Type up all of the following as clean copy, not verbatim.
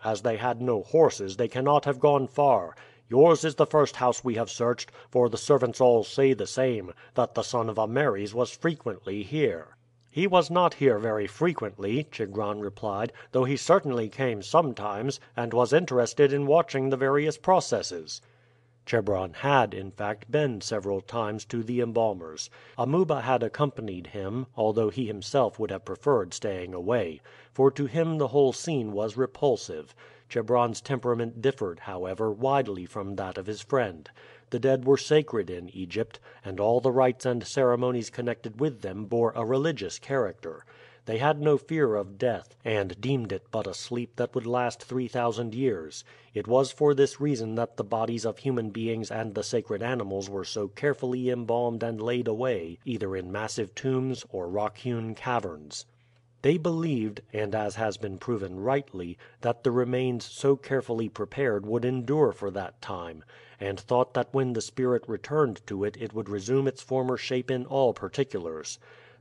As they had no horses they cannot have gone far. Yours is the first house we have searched, for the servants all say the same, that the son of Ameres was frequently here." "He was not here very frequently," Chigron replied, "though he certainly came sometimes, and was interested in watching the various processes." Chebron had, in fact, been several times to the embalmer's. Amuba had accompanied him, although he himself would have preferred staying away, for to him the whole scene was repulsive. Chebron's temperament differed, however, widely from that of his friend. The dead were sacred in Egypt, and all the rites and ceremonies connected with them bore a religious character. They had no fear of death, and deemed it but a sleep that would last 3,000 years. It was for this reason that the bodies of human beings and the sacred animals were so carefully embalmed and laid away, either in massive tombs or rock hewn caverns. They believed, and as has been proven rightly, that the remains so carefully prepared would endure for that time, and thought that when the spirit returned to it it would resume its former shape in all particulars.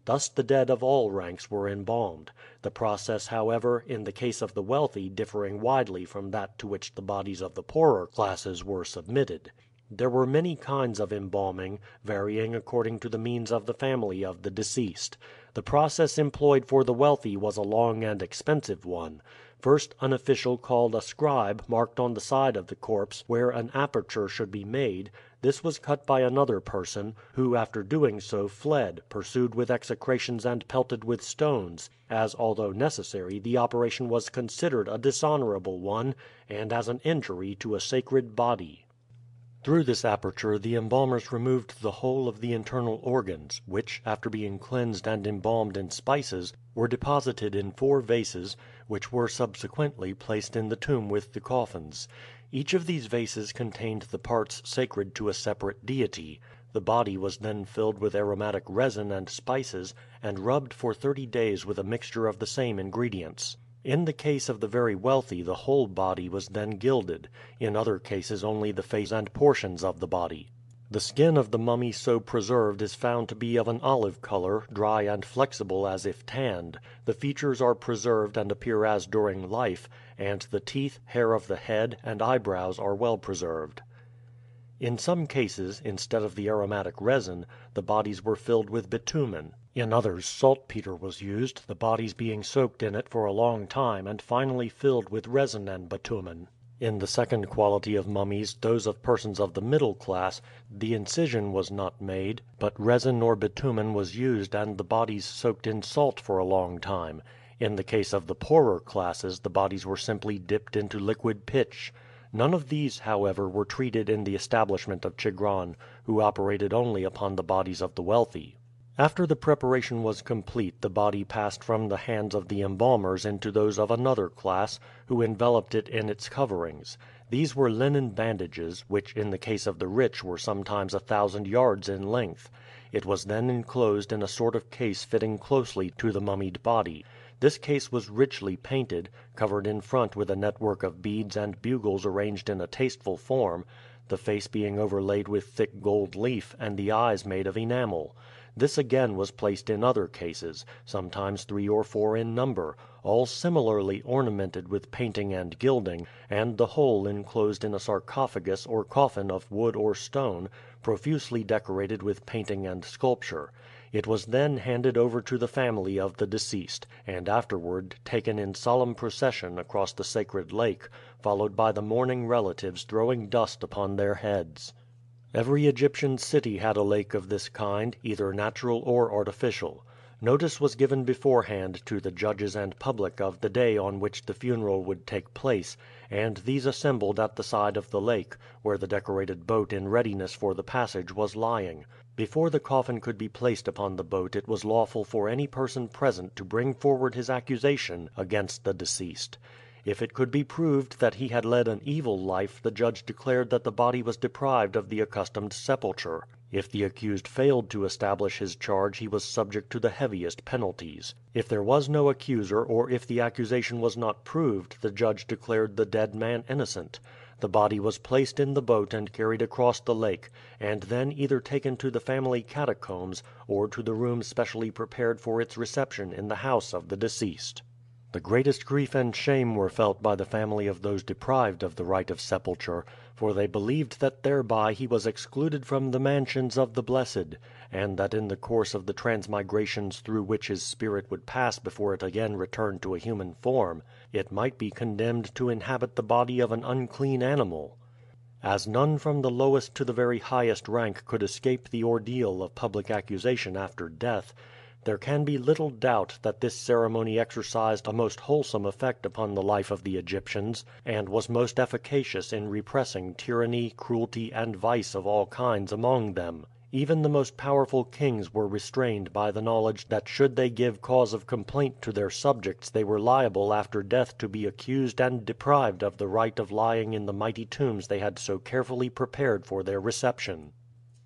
Thus the dead of all ranks were embalmed, the process, however, in the case of the wealthy differing widely from that to which the bodies of the poorer classes were submitted. There were many kinds of embalming, varying according to the means of the family of the deceased. The process employed for the wealthy was a long and expensive one. First an official called a scribe marked on the side of the corpse where an aperture should be made. This was cut by another person, who after doing so fled, pursued with execrations and pelted with stones, as although necessary the operation was considered a dishonorable one, and as an injury to a sacred body. Through this aperture the embalmers removed the whole of the internal organs, which, after being cleansed and embalmed in spices, were deposited in 4 vases, which were subsequently placed in the tomb with the coffins. Each of these vases contained the parts sacred to a separate deity. The body was then filled with aromatic resin and spices, and rubbed for 30 days with a mixture of the same ingredients. In the case of the very wealthy the whole body was then gilded, in other cases only the face and portions of the body. The skin of the mummy so preserved is found to be of an olive color, dry and flexible as if tanned. The features are preserved and appear as during life, and the teeth, hair of the head, and eyebrows are well preserved. In some cases, instead of the aromatic resin, the bodies were filled with bitumen. In others saltpeter was used, the bodies being soaked in it for a long time and finally filled with resin and bitumen. In the second quality of mummies, those of persons of the middle class, the incision was not made, but resin or bitumen was used and the bodies soaked in salt for a long time. In the case of the poorer classes the bodies were simply dipped into liquid pitch. None of these, however, were treated in the establishment of Chigron, who operated only upon the bodies of the wealthy. After the preparation was complete the body passed from the hands of the embalmers into those of another class, who enveloped it in its coverings. These were linen bandages, which in the case of the rich were sometimes 1,000 yards in length. It was then enclosed in a sort of case fitting closely to the mummied body. This case was richly painted, covered in front with a network of beads and bugles arranged in a tasteful form, the face being overlaid with thick gold leaf and the eyes made of enamel. This again was placed in other cases, sometimes 3 or 4 in number, all similarly ornamented with painting and gilding, and the whole enclosed in a sarcophagus or coffin of wood or stone, profusely decorated with painting and sculpture. It was then handed over to the family of the deceased, and afterward taken in solemn procession across the sacred lake, followed by the mourning relatives throwing dust upon their heads. Every Egyptian city had a lake of this kind, either natural or artificial. Notice was given beforehand to the judges and public of the day on which the funeral would take place, and these assembled at the side of the lake, where the decorated boat in readiness for the passage was lying. Before the coffin could be placed upon the boat it was lawful for any person present to bring forward his accusation against the deceased. If it could be proved that he had led an evil life the judge declared that the body was deprived of the accustomed sepulture. If the accused failed to establish his charge he was subject to the heaviest penalties. If there was no accuser or if the accusation was not proved the judge declared the dead man innocent. The body was placed in the boat and carried across the lake, and then either taken to the family catacombs or to the room specially prepared for its reception in the house of the deceased. The greatest grief and shame were felt by the family of those deprived of the right of sepulture, for they believed that thereby he was excluded from the mansions of the blessed, and that in the course of the transmigrations through which his spirit would pass before it again returned to a human form, it might be condemned to inhabit the body of an unclean animal. As none from the lowest to the very highest rank could escape the ordeal of public accusation after death, there can be little doubt that this ceremony exercised a most wholesome effect upon the life of the Egyptians, and was most efficacious in repressing tyranny, cruelty, and vice of all kinds among them. Even the most powerful kings were restrained by the knowledge that should they give cause of complaint to their subjects they were liable after death to be accused and deprived of the right of lying in the mighty tombs they had so carefully prepared for their reception.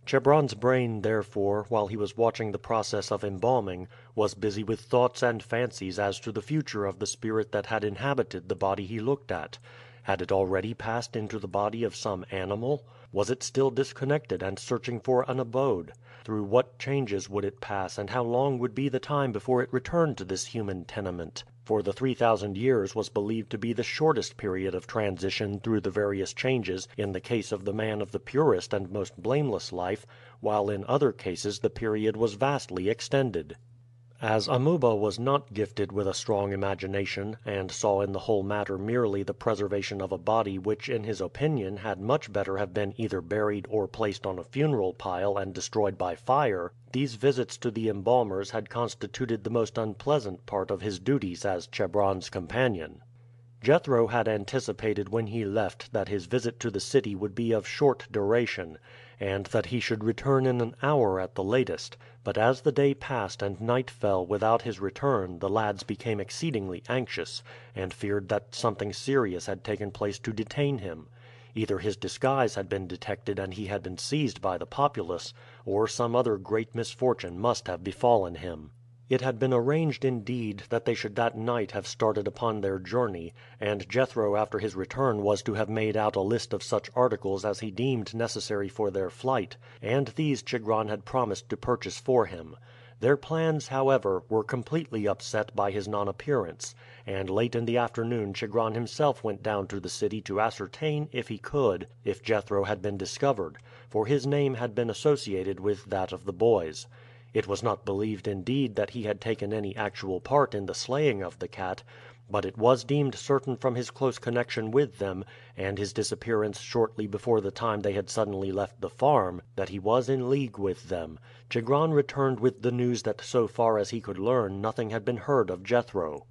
Chebron's brain, therefore, while he was watching the process of embalming, was busy with thoughts and fancies as to the future of the spirit that had inhabited the body he looked at. Had it already passed into the body of some animal? Was it still disconnected and searching for an abode? Through what changes would it pass and how long would be the time before it returned to this human tenement? For the 3,000 years was believed to be the shortest period of transition through the various changes in the case of the man of the purest and most blameless life, while in other cases the period was vastly extended. As Amuba was not gifted with a strong imagination, and saw in the whole matter merely the preservation of a body which in his opinion had much better have been either buried or placed on a funeral pile and destroyed by fire, these visits to the embalmers had constituted the most unpleasant part of his duties as Chebron's companion. Jethro had anticipated when he left that his visit to the city would be of short duration, and that he should return in an hour at the latest; but as the day passed and night fell without his return the lads became exceedingly anxious, and feared that something serious had taken place to detain him. Either his disguise had been detected and he had been seized by the populace, or some other great misfortune must have befallen him. It had been arranged indeed that they should that night have started upon their journey, and Jethro after his return was to have made out a list of such articles as he deemed necessary for their flight, and these Chigron had promised to purchase for him. Their plans, however, were completely upset by his non-appearance, and late in the afternoon Chigron himself went down to the city to ascertain, if he could, if Jethro had been discovered, for his name had been associated with that of the boys. It was not believed indeed that he had taken any actual part in the slaying of the cat, but it was deemed certain from his close connection with them, and his disappearance shortly before the time they had suddenly left the farm, that he was in league with them. Chigron returned with the news that so far as he could learn nothing had been heard of Jethro.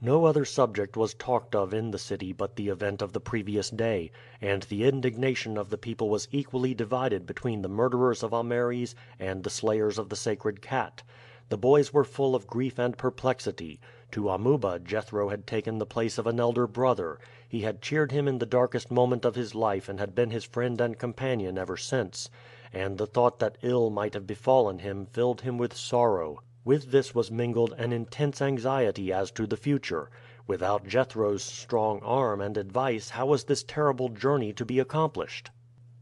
No other subject was talked of in the city but the event of the previous day, and the indignation of the people was equally divided between the murderers of Ameres and the slayers of the sacred cat. The boys were full of grief and perplexity. To Amuba Jethro had taken the place of an elder brother. He had cheered him in the darkest moment of his life and had been his friend and companion ever since, and the thought that ill might have befallen him filled him with sorrow. With this was mingled an intense anxiety as to the future. Without Jethro's strong arm and advice how was this terrible journey to be accomplished?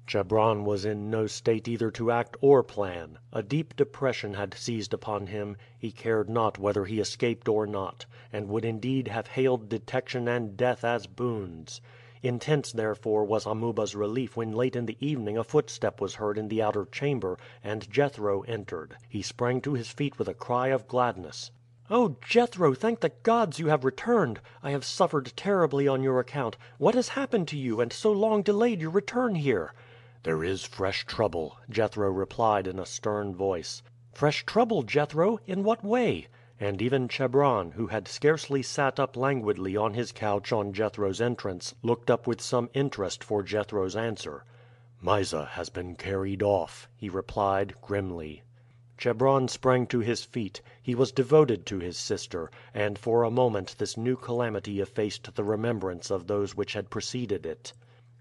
Chebron was in no state either to act or plan. A deep depression had seized upon him; he cared not whether he escaped or not, and would indeed have hailed detection and death as boons. Intense therefore was Amuba's relief when late in the evening a footstep was heard in the outer chamber, and Jethro entered. He sprang to his feet with a cry of gladness. "Oh, Jethro, thank the gods you have returned! I have suffered terribly on your account. What has happened to you, and so long delayed your return here?" "There is fresh trouble," Jethro replied in a stern voice. "Fresh trouble, Jethro? In what way?" And even Chebron, who had scarcely sat up languidly on his couch on Jethro's entrance, looked up with some interest for Jethro's answer. "Mysa has been carried off," he replied grimly. Chebron sprang to his feet. He was devoted to his sister, and for a moment this new calamity effaced the remembrance of those which had preceded it.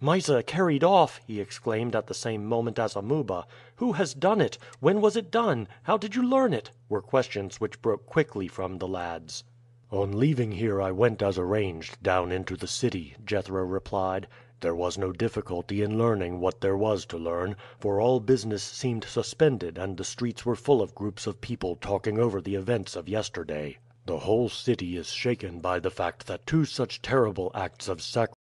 "Mysa carried off!" he exclaimed at the same moment as Amuba. "Who has done it? When was it done? How did you learn it?" were questions which broke quickly from the lads. "On leaving here I went as arranged down into the city," Jethro replied. "There was no difficulty in learning what there was to learn, for all business seemed suspended and the streets were full of groups of people talking over the events of yesterday." The whole city is shaken by the fact that two such terrible acts of sacrifice